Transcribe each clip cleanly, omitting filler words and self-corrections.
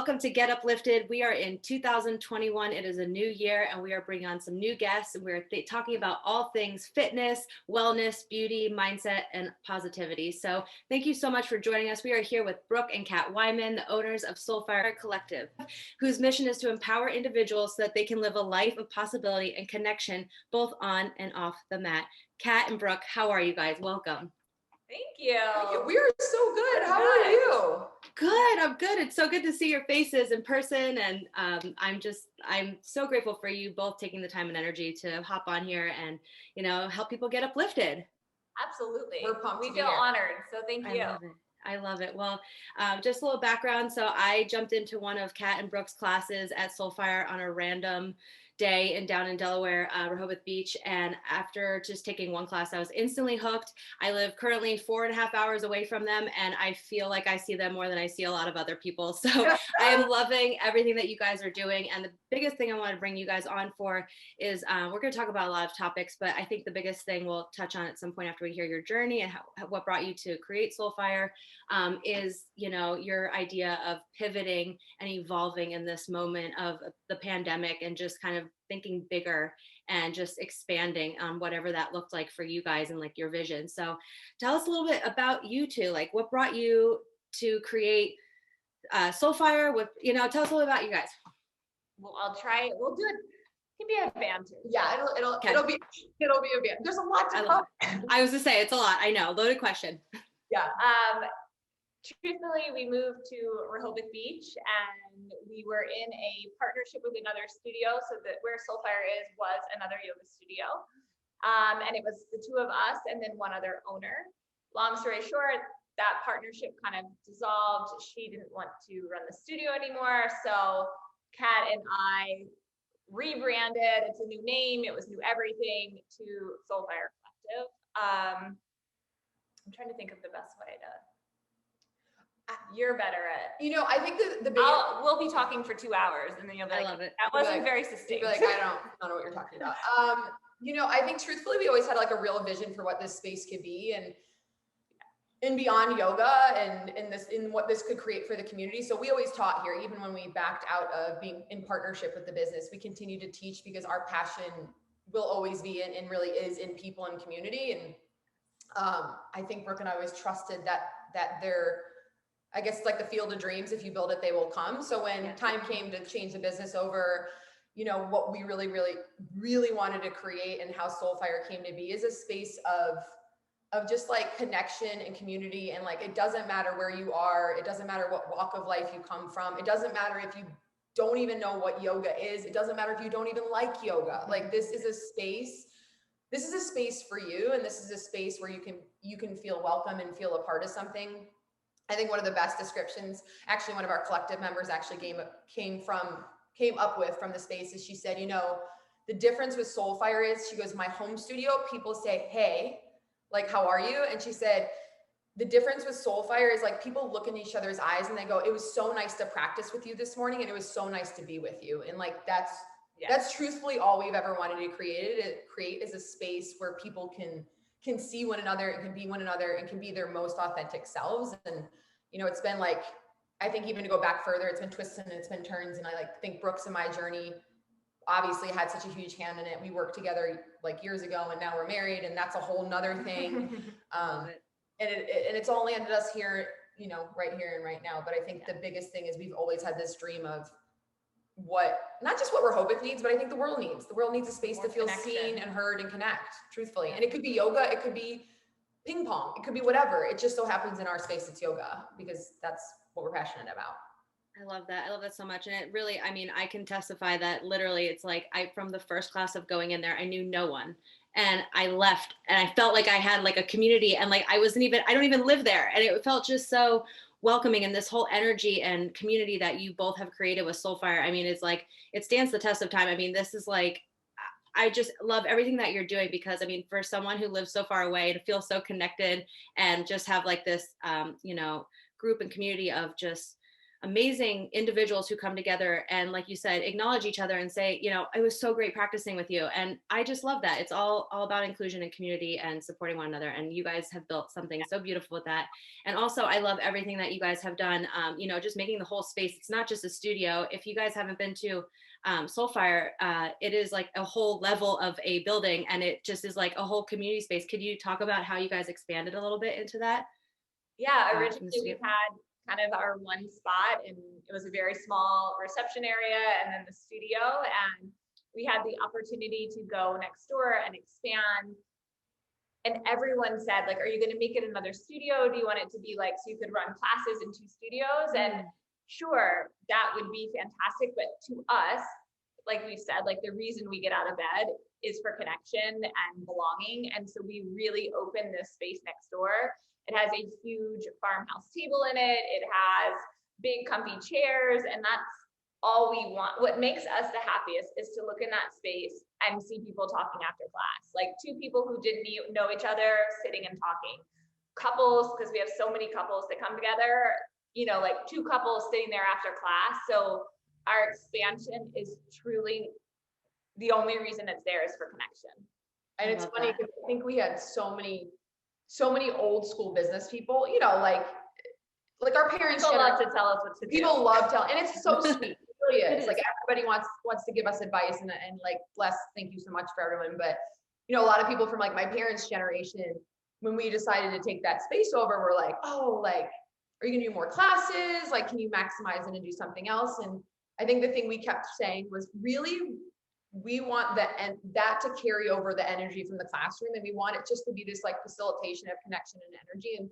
welcome to Get Uplifted. We are in 2021. It is a new year and we are bringing on some new guests and we're talking about all things fitness, wellness, beauty, mindset, and positivity. So thank you so much for joining us. We are here with Brooke and Kat Wyman, the owners of SoulFire Collective, whose mission is to empower individuals so that they can live a life of possibility and connection, both on and off the mat. Kat and Brooke, how are you guys? Welcome. Thank you. We are so good. How are you? Good. I'm good. It's so good to see your faces in person. And I'm so grateful for you both taking the time and energy to hop on here and, help people get uplifted. Absolutely. We're pumped. We feel honored. So thank you. I love it. Well, just a little background. So I jumped into one of Kat and Brooke's classes at SoulFire on a random day down in Delaware, Rehoboth Beach. And after just taking one class, I was instantly hooked. I live currently 4.5 hours away from them, and I feel like I see them more than I see a lot of other people. So I am loving everything that you guys are doing. And the biggest thing I want to bring you guys on for is we're going to talk about a lot of topics, but I think the biggest thing we'll touch on at some point after we hear your journey and what brought you to create SoulFire is, your idea of pivoting and evolving in this moment of the pandemic and just kind of thinking bigger and just expanding on whatever that looked like for you guys and like your vision. So tell us a little bit about you two, like what brought you to create SoulFire tell us a little bit about you guys. Well, I'll try it. We'll do it. It can be a banter. Yeah, it'll be a banter. There's a lot to cover. I was to say it's a lot. I know. Loaded question. Yeah. Truthfully, we moved to Rehoboth Beach and we were in a partnership with another studio. So that where SoulFire was another yoga studio. And it was the two of us and then one other owner. Long story short, that partnership kind of dissolved. She didn't want to run the studio anymore. So Kat and I rebranded. It's a new name. It was new everything to SoulFire Collective. I'm trying to think of the best way to. You're better at. I think the big. We'll be talking for 2 hours, and then you'll be like, I love it. That wasn't very succinct. You'll be like, I don't know what you're talking about. I think truthfully, we always had like a real vision for what this space could be, and beyond yoga, and in what this could create for the community. So we always taught here, even when we backed out of being in partnership with the business, we continue to teach because our passion will always be and really is in people and community. And I think Brooke and I always trusted that they're. I guess it's like the field of dreams. If you build it, they will come. So when time came to change the business over, what we really, really, really wanted to create and how SoulFire came to be is a space of just like connection and community. And like, it doesn't matter where you are. It doesn't matter what walk of life you come from. It doesn't matter if you don't even know what yoga is. It doesn't matter if you don't even like yoga. Like this is a space for you. And this is a space where you can feel welcome and feel a part of something. I think one of the best descriptions, actually one of our collective members actually came up with from the space is she said, the difference with SoulFire is, she goes, my home studio, people say, hey, like, how are you? And she said, the difference with SoulFire is like people look in each other's eyes and they go, it was so nice to practice with you this morning. And it was so nice to be with you. And like, that's truthfully all we've ever wanted to create is a space where people can see one another and can be one another and can be their most authentic selves. And, it's been like, I think even to go back further, it's been twists and it's been turns. And I think Brooks and my journey obviously had such a huge hand in it. We worked together like years ago and now we're married and that's a whole nother thing. And it's all landed us here, right here and right now. But I think the biggest thing is we've always had this dream of not just what Rehoboth needs, but I think the world needs. The world needs a space to feel seen and heard and connect, truthfully. And it could be yoga, it could be ping pong, it could be whatever. It just so happens in our space it's yoga because that's what we're passionate about. I love that. I love that so much. And it really, I can testify that literally it's like from the first class of going in there, I knew no one. And I left and I felt like I had like a community and like I don't even live there. And it felt just so welcoming, and this whole energy and community that you both have created with SoulFire. It's like, it stands the test of time. This is like, I just love everything that you're doing because for someone who lives so far away to feel so connected and just have like this, group and community of just amazing individuals who come together and, like you said, acknowledge each other and say, it was so great practicing with you. And I just love that. It's all about inclusion and community and supporting one another. And you guys have built something so beautiful with that. And also, I love everything that you guys have done, just making the whole space. It's not just a studio. If you guys haven't been to SoulFire, it is like a whole level of a building, and it just is like a whole community space. Could you talk about how you guys expanded a little bit into that? Yeah, originally we had kind of our one spot, and it was a very small reception area and then the studio, and we had the opportunity to go next door and expand. And everyone said, like, are you going to make it another studio? Do you want it to be like, so you could run classes in 2 studios? And sure, that would be fantastic. But to us, like we said, like the reason we get out of bed is for connection and belonging. And so we really opened this space next door. It has a huge farmhouse table in it. It has big comfy chairs, and that's all we want. What makes us the happiest is to look in that space and see people talking after class, like 2 people who didn't know each other sitting and talking, couples, because we have so many couples that come together, like 2 couples sitting there after class. So our expansion is truly the only reason it's there is for connection. And it's funny because I think we had so many old school business people, like our parents people love to tell us what to do. People love telling, and it's so sweet. It really is. Like everybody wants to give us advice and like thank you so much for everyone. But a lot of people from like my parents' generation, when we decided to take that space over, we're like, oh, like, are you gonna do more classes? Like, can you maximize it and do something else? And I think the thing we kept saying was really, we want that to carry over the energy from the classroom, and we want it just to be this like facilitation of connection and energy. And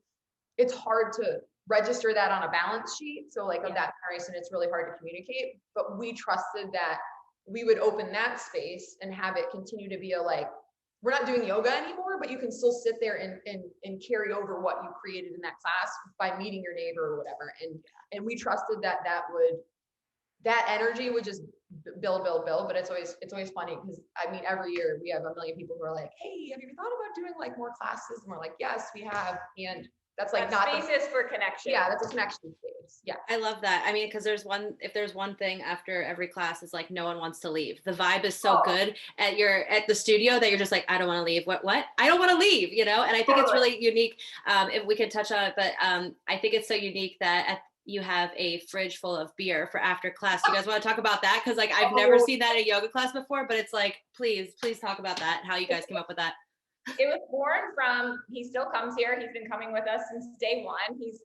it's hard to register that on a balance sheet. So like of that generation, it's really hard to communicate, but we trusted that we would open that space and have it continue to be a like, we're not doing yoga anymore, but you can still sit there and carry over what you created in that class by meeting your neighbor or whatever. And we trusted that energy would just build. But it's always funny because I mean, every year we have a million people who are like, hey, have you thought about doing like more classes? And we're like, yes, we have. And that's like not spaces for connection. Yeah, that's a connection space. Yeah, I love that. I mean, because if there's one thing after every class is like no one wants to leave. The vibe is so good at the studio that you're just like, I don't want to leave. What? I don't want to leave. And I think it's really unique. If we can touch on it, but I think it's so unique that you have a fridge full of beer for after class. You guys want to talk about that? Because like I've never seen that in a yoga class before, but it's like, please talk about that. How you guys came up with that. It was born from, he still comes here. He's been coming with us since day one. He's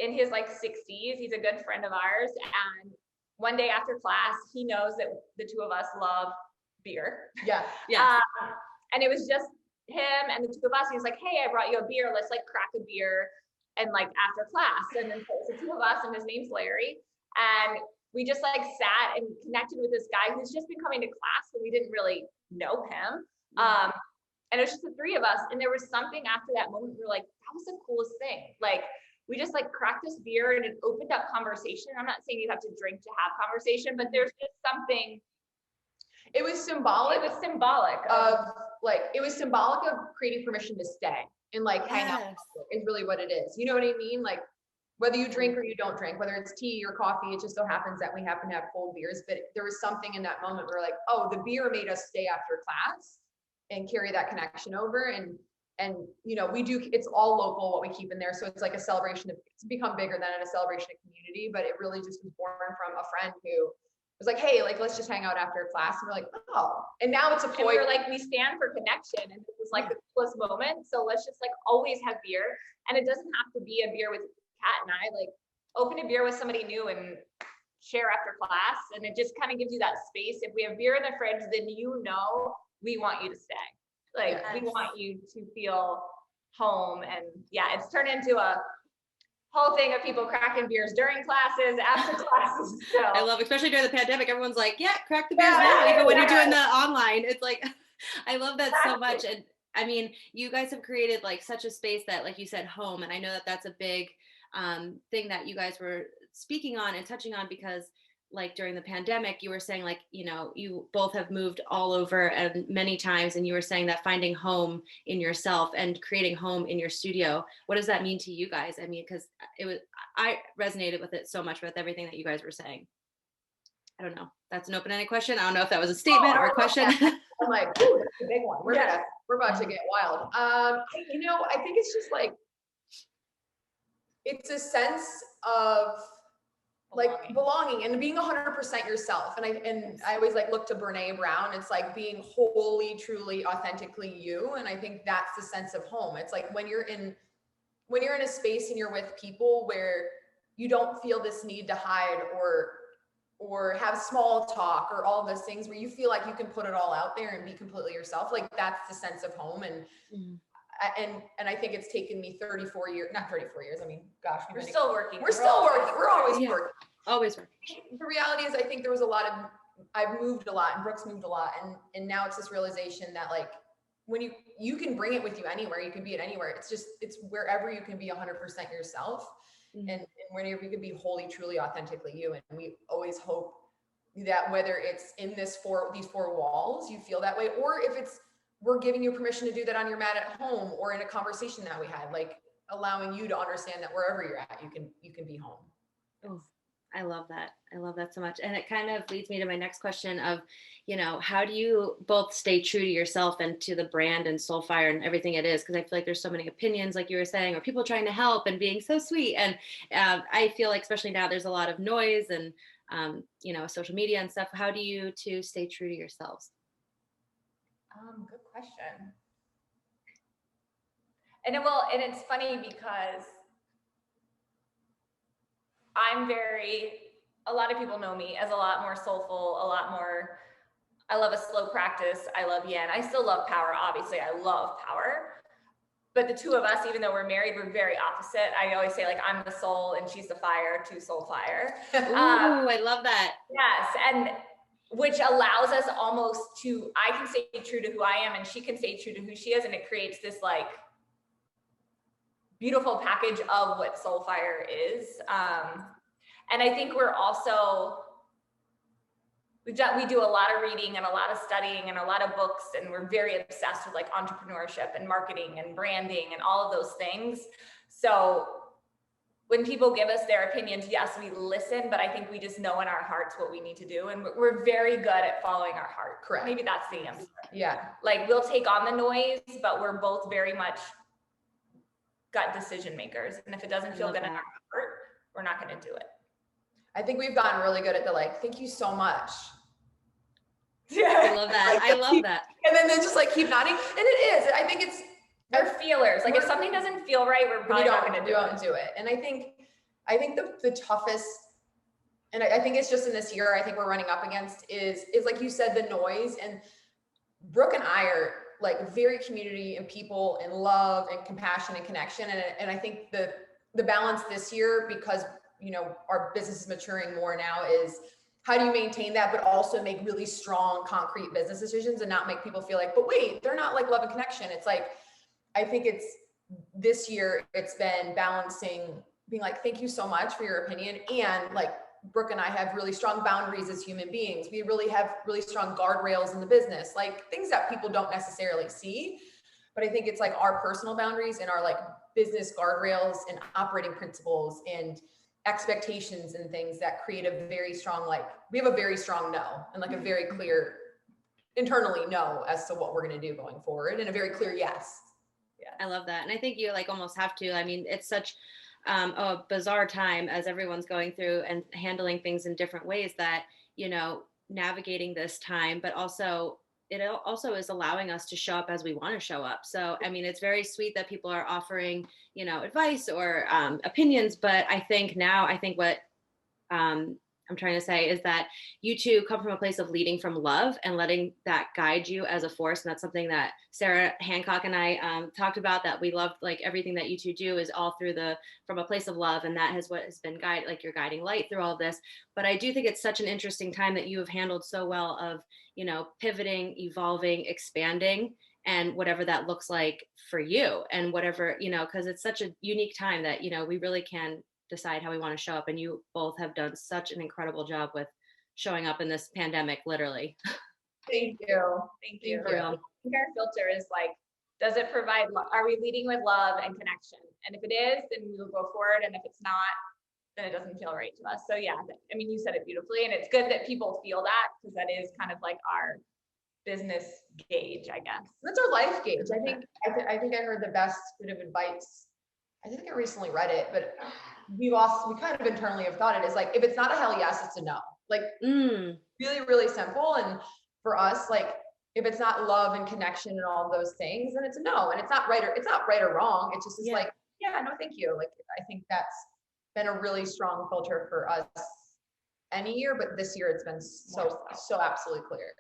in his like 60s. He's a good friend of ours. And one day after class, he knows that the 2 of us love beer. Yeah. And it was just him and the 2 of us. He was like, hey, I brought you a beer. Let's like crack a beer. And like after class. And then so it's the 2 of us, and his name's Larry. And we just like sat and connected with this guy who's just been coming to class, but we didn't really know him. And it was just the 3 of us. And there was something after that moment, we were like, that was the coolest thing. Like, we just like cracked this beer and it opened up conversation. I'm not saying you have to drink to have conversation, but there's just something. It was symbolic. It was symbolic of creating permission to stay and like hang out is really what it is. You know what I mean? Like whether you drink or you don't drink, whether it's tea or coffee, it just so happens that we happen to have cold beers. But there was something in that moment where like, oh, the beer made us stay after class and carry that connection over. And we do, it's all local what we keep in there. So it's like a celebration it's become bigger than a celebration of community, but it really just was born from a friend who was like, hey, like, let's just hang out after class. And we're like, oh, and now it's a point. We're like, we stand for connection. And it was like the coolest moment. So let's just like always have beer. And it doesn't have to be a beer with Kat and I, like open a beer with somebody new and share after class. And it just kind of gives you that space. If we have beer in the fridge, then we want you to stay. Like we want you to feel home. And it's turned into a whole thing of people cracking beers during classes, after classes. So I love, especially during the pandemic, everyone's like, crack the beers now. Even when you're doing the online, it's like, I love that so much. And I mean, you guys have created like such a space that, like you said, home. And I know that that's a big thing that you guys were speaking on and touching on, because like during the pandemic, you were saying like, you know, you both have moved all over and many times, and you were saying that finding home in yourself and creating home in your studio, what does that mean to you guys? I mean, because I resonated with it so much with everything that you guys were saying. I don't know. That's an open-ended question. I don't know if that was a statement or a question. I'm like, ooh, that's a big one. We're about to get wild. You know, I think it's just like, it's a sense of like belonging and being 100% yourself. And I always like look to Brene Brown. It's like being wholly, truly, authentically you. And I think that's the sense of home. It's like when you're in a space and you're with people where you don't feel this need to hide or have small talk or all those things, where you feel like you can put it all out there and be completely yourself. Like that's the sense of home. And and I think it's taken me 34 years, not 34 years. I mean, gosh, we're still working. We're still working. We're always working. Always working. The reality is, I think there was a lot of, I've moved a lot and Brooke's moved a lot. And now it's this realization that like, when you can bring it with you anywhere, you can be it anywhere. It's wherever you can be 100% yourself. And whenever you can be wholly, truly, authentically you. And we always hope that whether it's in these four walls, you feel that way, or if it's, we're giving you permission to do that on your mat at home or in a conversation that we had, like allowing you to understand that wherever you're at, you can be home. Oh, I love that. I love that so much. And it kind of leads me to my next question of, you know, how do you both stay true to yourself and to the brand and SoulFire and everything it is? Because I feel like there's so many opinions, like you were saying, or people trying to help and being so sweet. And I feel like, especially now, there's a lot of noise and, you know, social media and stuff. How do you two stay true to yourselves? Good question. And it's funny because a lot of people know me as a lot more soulful, a lot more, I love a slow practice. I love yin. I still love power. Obviously, I love power. But the two of us, even though we're married, we're very opposite. I always say like, I'm the soul and she's the fire to SoulFire. Ooh, I love that. Yes. And which allows us almost to, I can stay true to who I am and she can stay true to who she is. And it creates this like beautiful package of what SoulFire is. And I think we're also, we do a lot of reading and a lot of studying and a lot of books, and we're very obsessed with like entrepreneurship and marketing and branding and all of those things. So when people give us their opinions, yes, we listen, but I think we just know in our hearts what we need to do. And we're very good at following our heart. Correct. Maybe that's the answer. Yeah. Like we'll take on the noise, but we're both very much gut decision makers. And if it doesn't feel good in our heart, we're not going to do it. I think we've gotten really good at the like, thank you so much. Yeah. I love that. I love that. And then they just like keep nodding. And it is. I think it's, they're feelers. Like if something doesn't feel right, we're probably not going to do it. And I think the toughest, and I think it's just in this year, I think we're running up against is like you said, the noise. And Brooke and I are like very community and people and love and compassion and connection. And I think the balance this year, because, you know, our business is maturing more now, is how do you maintain that, but also make really strong, concrete business decisions and not make people feel like, but wait, they're not like love and connection. It's like, I think it's this year, it's been balancing, being like, thank you so much for your opinion. And like Brooke and I have really strong boundaries as human beings. We really have really strong guardrails in the business, like things that people don't necessarily see. But I think it's like our personal boundaries and our like business guardrails and operating principles and expectations and things that create a very strong, like we have a very strong no and like a very clear internally no as to what we're going to do going forward, and a very clear yes. Yeah, I love that. And I think you like almost have to. I mean, it's such a bizarre time as everyone's going through and handling things in different ways that, you know, navigating this time, but also it also is allowing us to show up as we want to show up. So, I mean, it's very sweet that people are offering, you know, advice or opinions, but I think what I'm trying to say is that you two come from a place of leading from love and letting that guide you as a force. And that's something that Sarah Hancock and I talked about, that we love, like everything that you two do is all from a place of love. And that is what has been like your guiding light through all this. But I do think it's such an interesting time that you have handled so well of, you know, pivoting, evolving, expanding, and whatever that looks like for you, and whatever, you know, because it's such a unique time that, you know, we really can decide how we want to show up. And you both have done such an incredible job with showing up in this pandemic, literally. Thank you. Thank you. For real. I think our filter is like, does it provide, are we leading with love and connection? And if it is, then we will go forward. And if it's not, then it doesn't feel right to us. So yeah, I mean, you said it beautifully, and it's good that people feel that, because that is kind of like our business gauge, I guess. That's our life gauge. I think I heard the best bit of advice. I think I recently read it, but we kind of internally have thought it is like, if it's not a hell yes, it's a no. Like really, really simple. And for us, like, if it's not love and connection and all those things, then it's a no. And it's not right or wrong. It's just like, yeah, no, thank you. Like, I think that's been a really strong filter for us any year, but this year it's been so absolutely clear.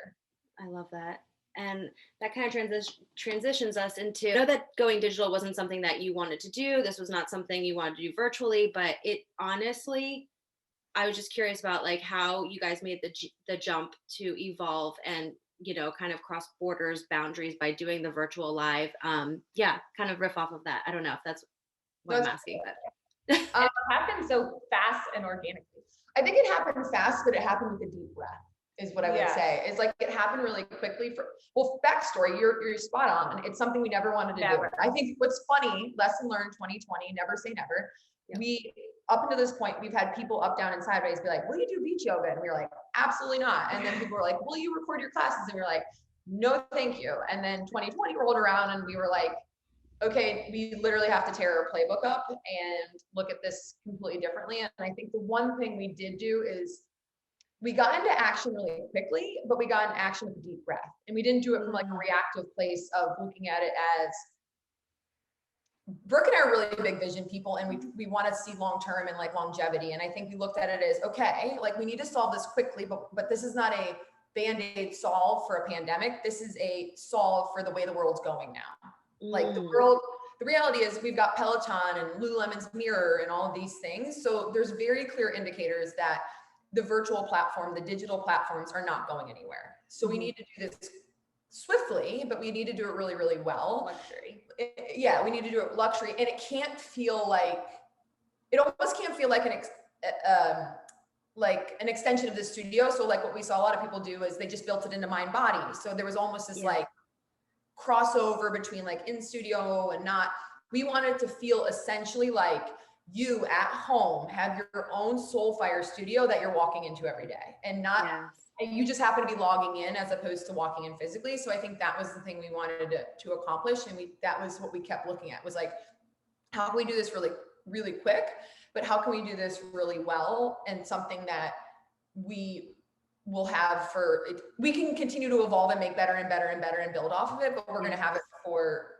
I love that. And that kind of transitions us into, I know that going digital wasn't something that you wanted to do. This was not something you wanted to do virtually, but it honestly, I was just curious about like how you guys made the jump to evolve and, you know, kind of cross borders, boundaries by doing the virtual live. Yeah, kind of riff off of that. I don't know if that's what I'm asking, but it happened so fast and organically. I think it happened fast, but it happened with a deep breath, is what I would say. It's like it happened really quickly. Backstory, you're spot on. It's something we never wanted to do. I think what's funny, lesson learned 2020, never say never. Yeah. We, up until this point, we've had people up, down, and sideways be like, will you do beach yoga? And we were like, absolutely not. And then people were like, will you record your classes? And we were like, no, thank you. And then 2020 rolled around and we were like, okay, we literally have to tear our playbook up and look at this completely differently. And I think the one thing we did do is we got into action really quickly, but we got into action with a deep breath. And we didn't do it from like a reactive place of looking at it as, Brooke and I are really big vision people, and we want to see long-term and like longevity. And I think we looked at it as, okay, like we need to solve this quickly, but this is not a Band-Aid solve for a pandemic. This is a solve for the way the world's going now. Like the reality is we've got Peloton and Lululemon's Mirror and all of these things. So there's very clear indicators that the virtual platform, the digital platforms are not going anywhere. So we need to do this swiftly, but we need to do it really, really well. Luxury. We need to do it luxury. And it can't feel like, it almost can't feel like an extension of the studio. So like what we saw a lot of people do is they just built it into mind body. So there was almost this like crossover between like in studio and not. We wanted to feel essentially like you at home have your own SoulFire studio that you're walking into every day, and not you just happen to be logging in as opposed to walking in physically. So I think that was the thing we wanted to accomplish. And that was what we kept looking at, was like, how can we do this really, really quick, but how can we do this really well, and something that we will have we can continue to evolve and make better and better and better and build off of it, but we're going to have it for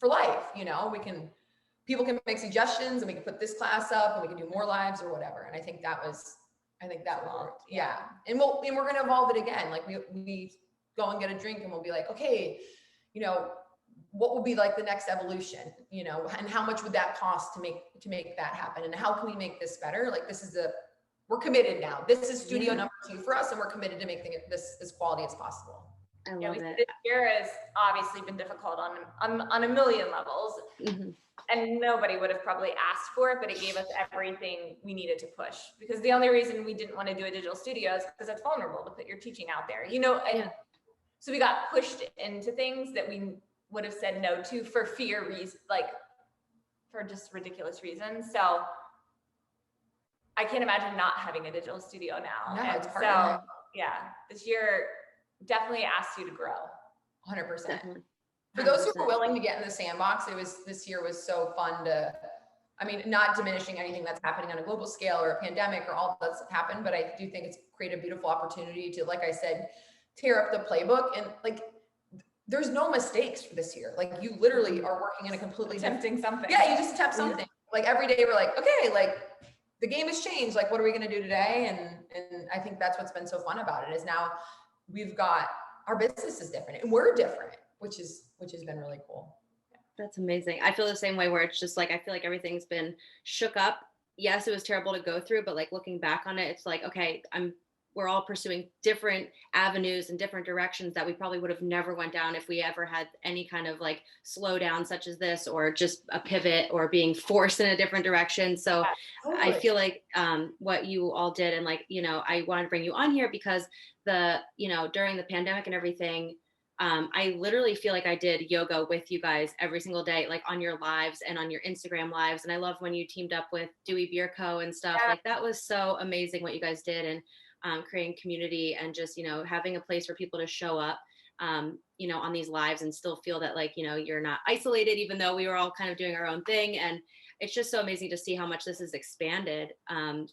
life. You know, people can make suggestions and we can put this class up and we can do more lives or whatever. And I think that worked. Yeah. And we're going to evolve it again. Like we go and get a drink and we'll be like, okay, you know, what will be like the next evolution, you know, and how much would that cost to make that happen? And how can we make this better? Like we're committed now. This is studio number 2 for us, and we're committed to making this as quality as possible. I love it. This year has obviously been difficult on a million levels. Mm-hmm. And nobody would have probably asked for it, but it gave us everything we needed to push. Because the only reason we didn't want to do a digital studio is because it's vulnerable to put your teaching out there, you know. And so we got pushed into things that we would have said no to for fear reasons, like for just ridiculous reasons. So I can't imagine not having a digital studio now. No, it's hard. So this year definitely asks you to grow. 100%. Definitely. For those who were willing to get in the sandbox, this year was so fun not diminishing anything that's happening on a global scale or a pandemic or all that's happened, but I do think it's created a beautiful opportunity to, like I said, tear up the playbook. And like, there's no mistakes for this year. Like, you literally are working in a completely attempting something. Yeah, you just attempt something. Like every day we're like, okay, like the game has changed. Like, what are we going to do today? And I think that's what's been so fun about it, is now we've got, our business is different and we're different, which has been really cool. That's amazing. I feel the same way, where it's just like, I feel like everything's been shook up. Yes, it was terrible to go through, but like looking back on it, it's like, okay, I'm we're all pursuing different avenues and different directions that we probably would have never went down if we ever had any kind of like slowdown such as this, or just a pivot or being forced in a different direction. So I feel like what you all did, and like, you know, I wanted to bring you on here because during the pandemic and everything, I literally feel like I did yoga with you guys every single day, like on your lives and on your Instagram lives. And I love when you teamed up with Dewey Beer Co. and stuff. Like that was so amazing what you guys did, and creating community and just, you know, having a place for people to show up, you know, on these lives and still feel that like, you know, you're not isolated, even though we were all kind of doing our own thing. And it's just so amazing to see how much this has expanded,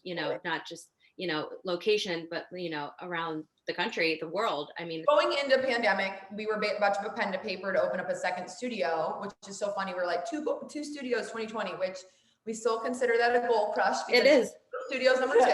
you know, not just, you know, location, but, you know, around the country, the world. I mean, going into pandemic, we were about to put pen to paper to open up a second studio, which is so funny. We're like two studios 2020, which we still consider that a goal crush. It is. Studios number 2.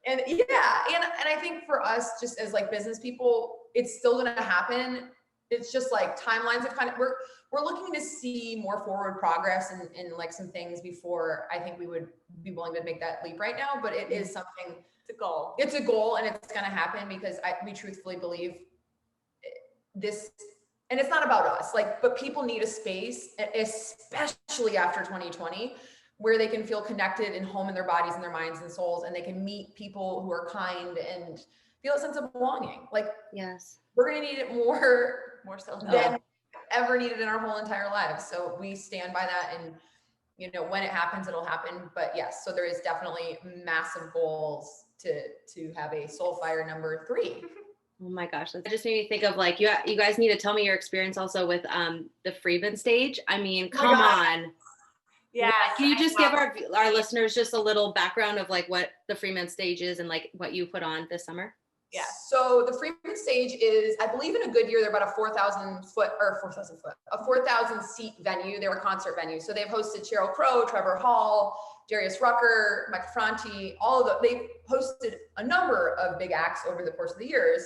And yeah, and I think for us, just as like business people, it's still going to happen. It's just like timelines have kind of, we're looking to see more forward progress and like some things before I think we would be willing to make that leap right now. But it is something. It's a goal. It's a goal, and it's going to happen because we truthfully believe this, and it's not about us, like, but people need a space, especially after 2020, where they can feel connected and home in their bodies and their minds and souls, and they can meet people who are kind and feel a sense of belonging. Like, yes, we're going to need it more so than ever needed in our whole entire lives. So we stand by that, and you know, when it happens, it'll happen. But yes, so there is definitely massive goals to have a SoulFire number 3. Oh my gosh, that just made me think of like, you guys need to tell me your experience also with the Freeman Stage. I mean, come on. Yeah. Can you just give our listeners just a little background of like what the Freeman Stage is and like what you put on this summer? Yeah. So the Freeman Stage is, I believe in a good year, they're about a 4,000 seat venue. They were a concert venue. So they've hosted Sheryl Crow, Trevor Hall, Darius Rucker, Mike Franti, they've hosted a number of big acts over the course of the years.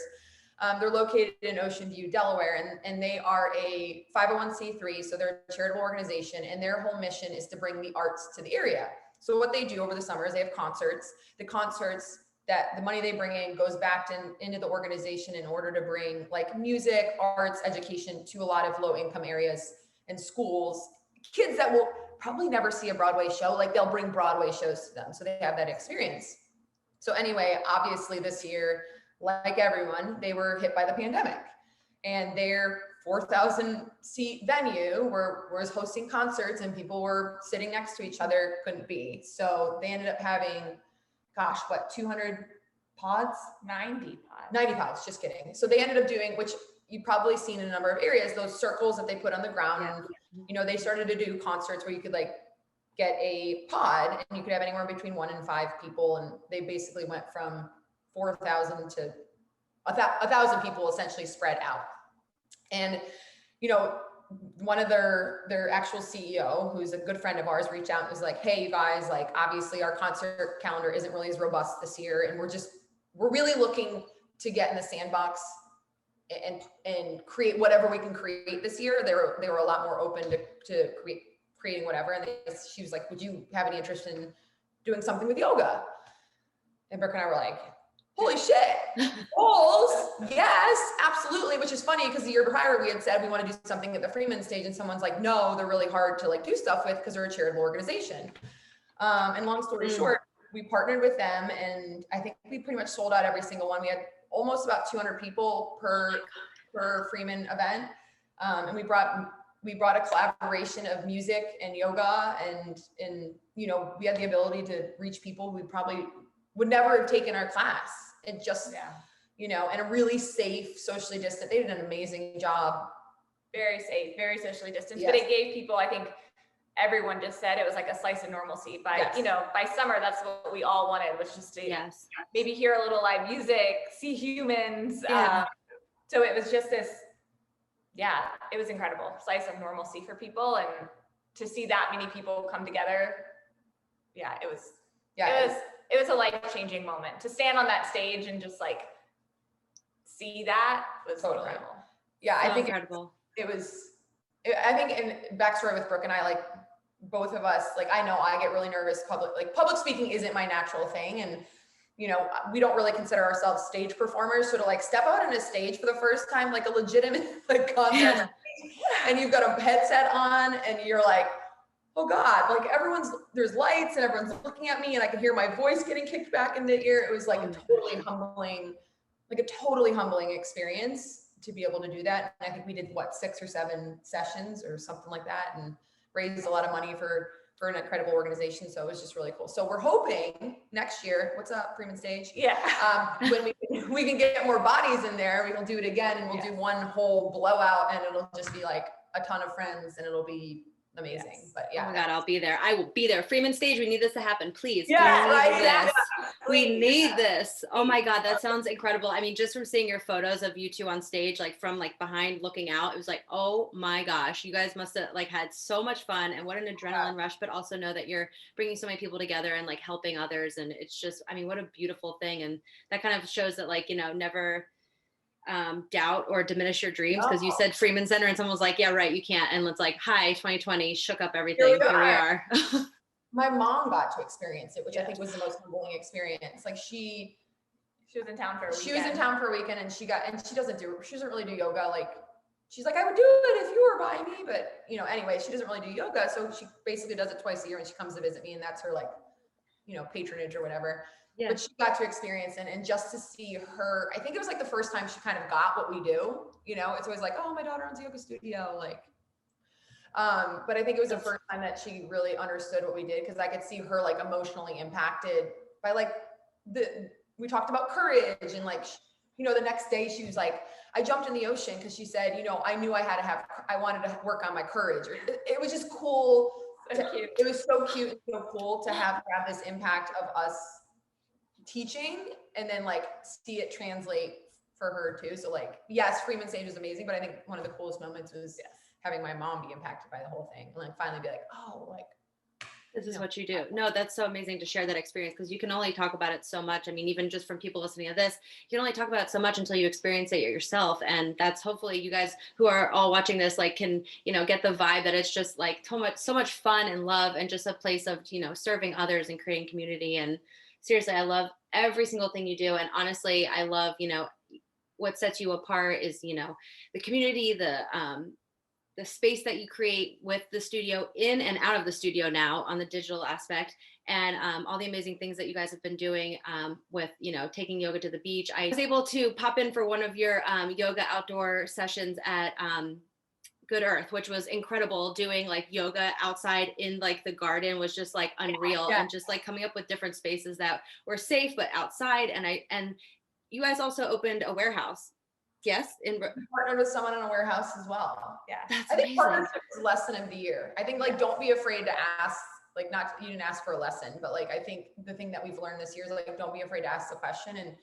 They're located in Ocean View, Delaware, and they are a 501c3. So they're a charitable organization, and their whole mission is to bring the arts to the area. So what they do over the summer is they have concerts. The concerts, that the money they bring in goes back into the organization in order to bring like music, arts, education to a lot of low income areas and schools. Kids that will probably never see a Broadway show, like they'll bring Broadway shows to them, so they have that experience. So anyway, obviously this year, like everyone, they were hit by the pandemic, and their 4,000 seat venue was hosting concerts, and people were sitting next to each other, couldn't be. So they ended up having, 200 pods? 90 pods, just kidding. So they ended up doing, which you've probably seen in a number of areas, those circles that they put on the ground. Yeah. You know, they started to do concerts where you could like get a pod and you could have anywhere between 1 and 5 people. And they basically went from 4,000 to 1,000 people essentially spread out. And, you know, one of their actual CEO, who's a good friend of ours, reached out and was like, hey, you guys, like, obviously our concert calendar isn't really as robust this year. And we're really looking to get in the sandbox and create whatever we can create this year. They were a lot more open to creating whatever. And she was like, would you have any interest in doing something with yoga? And Brooke and I were like, holy shit, goals, yes, absolutely. Which is funny because the year prior we had said we want to do something at the Freeman Stage, and someone's like, no, they're really hard to like do stuff with because they're a charitable organization. And long story short, we partnered with them, and I think we pretty much sold out every single one. We had almost about 200 people per Freeman event, and we brought a collaboration of music and yoga, and you know, we had the ability to reach people who probably would never have taken our class. And just, you know, and a really safe, socially distant. They did an amazing job. Very safe, very socially distanced. Yes. But it gave people, I think everyone just said it was like a slice of normalcy. You know, by summer, that's what we all wanted, was just to maybe hear a little live music, see humans. So it was just this, it was incredible. Slice of normalcy for people. And to see that many people come together, it was a life-changing moment. To stand on that stage and just like see that was incredible. Yeah, I think incredible. I think in backstory with Brooke and I, like both of us, like I know I get really nervous public speaking isn't my natural thing. And you know, we don't really consider ourselves stage performers. So to like step out on a stage for the first time, like a legitimate like concert, and you've got a headset on and you're like, oh God, like there's lights and everyone's looking at me and I can hear my voice getting kicked back in the ear. It was like a totally humbling experience to be able to do that. And I think we did 6 or 7 sessions or something like that, and raised a lot of money for an incredible organization. So it was just really cool. So we're hoping next year, what's up, Freeman Stage? Yeah. When we can get more bodies in there, we will do it again, and we'll do one whole blowout, and it'll just be like a ton of friends, and it'll be amazing. Yes. But yeah. Oh my God, I'll be there. I will be there. Freeman Stage, we need this to happen, please. Yeah, we need right. this. We need this. Oh my God, that sounds incredible. I mean, just from seeing your photos of you two on stage, like from like behind looking out, it was like, oh my gosh, you guys must have like had so much fun, and what an adrenaline rush, but also know that you're bringing so many people together and like helping others. And it's just, I mean, what a beautiful thing. And that kind of shows that, like, you know, never doubt or diminish your dreams, because you said Freeman Center and someone was like, yeah, right, you can't. And it's like, hi, 2020 shook up everything. Here we are. My mom got to experience it, which I think was the most humbling experience. Like she was in town for a weekend. She was in town for a weekend, and she doesn't really do yoga. Like, she's like, I would do it if you were by me, but you know, anyway, she doesn't really do yoga. So she basically does it twice a year when she comes to visit me, and that's her, like, you know, patronage or whatever. Yeah. But she got to experience it, and just to see her, I think it was like the first time she kind of got what we do. You know, it's always like, oh, my daughter owns a yoga studio, like. But I think it was the first time that she really understood what we did, because I could see her like emotionally impacted by like we talked about courage, and like, you know, the next day she was like, I jumped in the ocean because she said, you know, I knew I wanted to work on my courage. It was just cool. It was so cute and so cool to have this impact of us teaching, and then like see it translate for her too. So like, yes, Freeman Stage was amazing, but I think one of the coolest moments was having my mom be impacted by the whole thing, and like finally be like, oh, like, this is what you do. No, that's so amazing to share that experience, because you can only talk about it so much. I mean, even just from people listening to this, you can only talk about it so much until you experience it yourself. And that's, hopefully you guys who are all watching this, like, can, you know, get the vibe that it's just like so much fun and love, and just a place of, you know, serving others and creating community. And seriously, I love every single thing you do. And honestly, I love, you know, what sets you apart is, you know, the community, the space that you create with the studio, in and out of the studio now on the digital aspect, and all the amazing things that you guys have been doing with, you know, taking yoga to the beach. I was able to pop in for one of your yoga outdoor sessions at Good Earth, which was incredible. Doing like yoga outside in like the garden was just like unreal. And just like coming up with different spaces that were safe but outside. And you guys also opened a warehouse. Yes, we partnered with someone in a warehouse as well. Yeah, I think partnership is lesson of the year. I think like, don't be afraid to ask. Like, you didn't ask for a lesson, but like, I think the thing that we've learned this year is like, don't be afraid to ask the question. And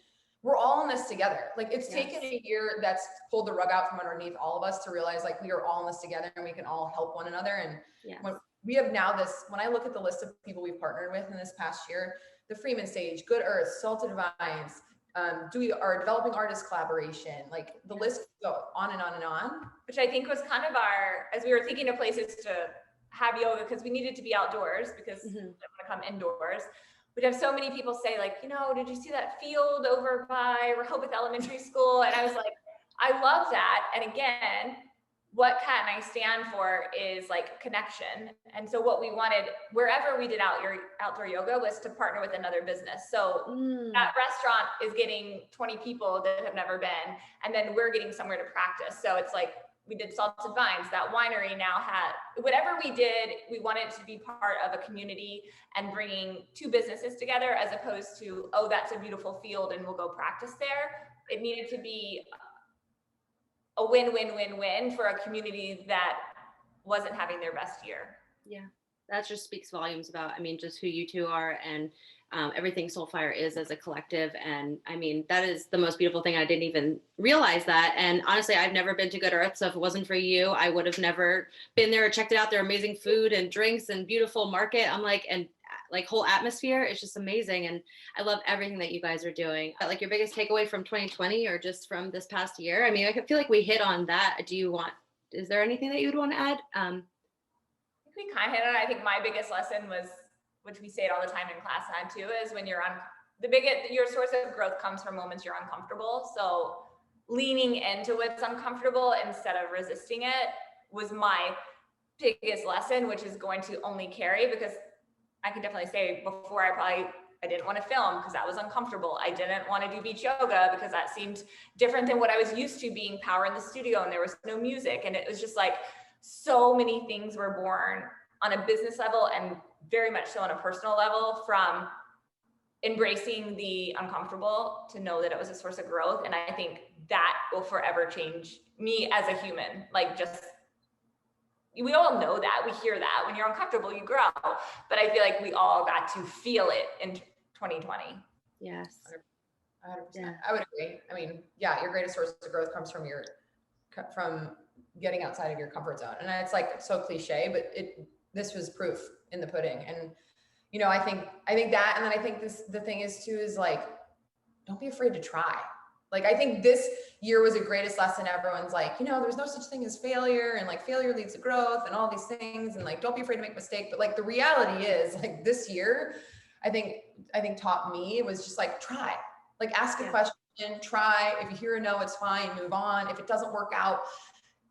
we're all in this together. Like, it's taken a year that's pulled the rug out from underneath all of us to realize like, we are all in this together, and we can all help one another. And when we have now when I look at the list of people we've partnered with in this past year, the Freeman Stage, Good Earth, Salted Vines, our developing artist collaboration, like the list go on and on and on. Which I think was kind of as we were thinking of places to have yoga, because we needed to be outdoors, because we don't want to come indoors. We'd have so many people say like, you know, did you see that field over by Rehoboth Elementary School? And I was like, I love that. And again, what Kat and I stand for is like connection. And so what we wanted, wherever we did outdoor yoga, was to partner with another business. So that restaurant is getting 20 people that have never been, and then we're getting somewhere to practice. So it's like, we did Salted Vines, that winery now had, whatever we did, we wanted to be part of a community and bringing two businesses together, as opposed to, oh, that's a beautiful field and we'll go practice there. It needed to be a win-win-win-win for a community that wasn't having their best year. Yeah, that just speaks volumes about, I mean, just who you two are, and everything SoulFire is as a collective. And I mean, that is the most beautiful thing. I didn't even realize that. And honestly, I've never been to Good Earth. So if it wasn't for you, I would have never been there or checked it out. Their amazing food and drinks and beautiful market. I'm like, and like whole atmosphere, it's just amazing. And I love everything that you guys are doing. Like, your biggest takeaway from 2020 or just from this past year? I mean, I feel like we hit on that. Is there anything that you would want to add? I think we kind of hit on it. I think my biggest lesson was, which we say it all the time in class now too, is when you're your source of growth comes from moments you're uncomfortable. So leaning into what's uncomfortable instead of resisting it was my biggest lesson, which is going to only carry, because I can definitely say before I didn't want to film because that was uncomfortable. I didn't want to do beach yoga because that seemed different than what I was used to, being power in the studio and there was no music. And it was just like so many things were born on a business level and very much so on a personal level from embracing the uncomfortable to know that it was a source of growth. And I think that will forever change me as a human. Like, just, we all know that, we hear that when you're uncomfortable, you grow, but I feel like we all got to feel it in 2020. Yes. 100%. Yeah. I would agree. I mean, yeah, your greatest source of growth comes from getting outside of your comfort zone. And it's like so cliche, but this was proof in the pudding. And, you know, I think that, and then I think the thing is too, is like, don't be afraid to try. Like, I think this year was the greatest lesson. Everyone's like, you know, there's no such thing as failure, and like failure leads to growth and all these things. And like, don't be afraid to make a mistake. But like, the reality is, like, this year, I think taught me, it was just like, try, like, ask a question, try. If you hear a no, it's fine, move on. If it doesn't work out,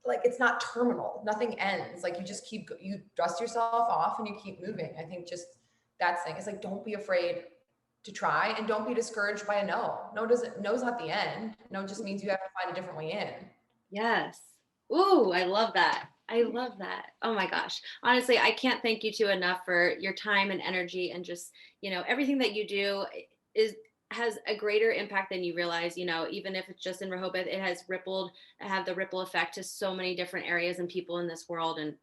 like, it's not terminal, nothing ends. Like, you just you dust yourself off and you keep moving. I think just that thing is like, don't be afraid to try, and don't be discouraged by a no. No's not the end. No just means you have to find a different way in. Yes. Ooh, I love that. I love that. Oh my gosh. Honestly, I can't thank you two enough for your time and energy, and just, you know, everything that you do has a greater impact than you realize. You know, even if it's just in Rehoboth, it has have the ripple effect to so many different areas and people in this world. And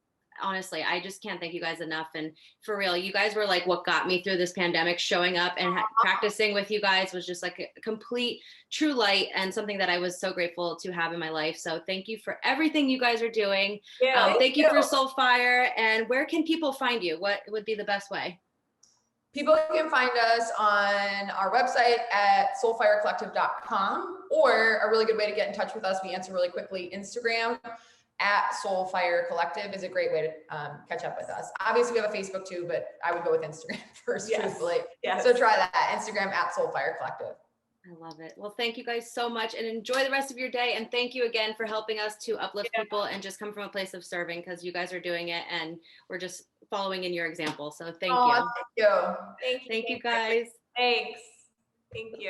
honestly, I just can't thank you guys enough. And for real, you guys were like what got me through this pandemic. Showing up and practicing with you guys was just like a complete true light, and something that I was so grateful to have in my life. So thank you for everything you guys are doing. Thank you for SoulFire. And where can people find you? What would be the best way? People can find us on our website at soulfirecollective.com, or a really good way to get in touch with us, we answer really quickly, Instagram at SoulFire Collective is a great way to catch up with us. Obviously, we have a Facebook too, but I would go with Instagram first, truthfully. Yes. So try that, Instagram at SoulFire Collective. I love it. Well, thank you guys so much, and enjoy the rest of your day. And thank you again for helping us to uplift people and just come from a place of serving, because you guys are doing it and we're just following in your example. So thank you. Thank you. Thank you guys. Thanks. Thank you.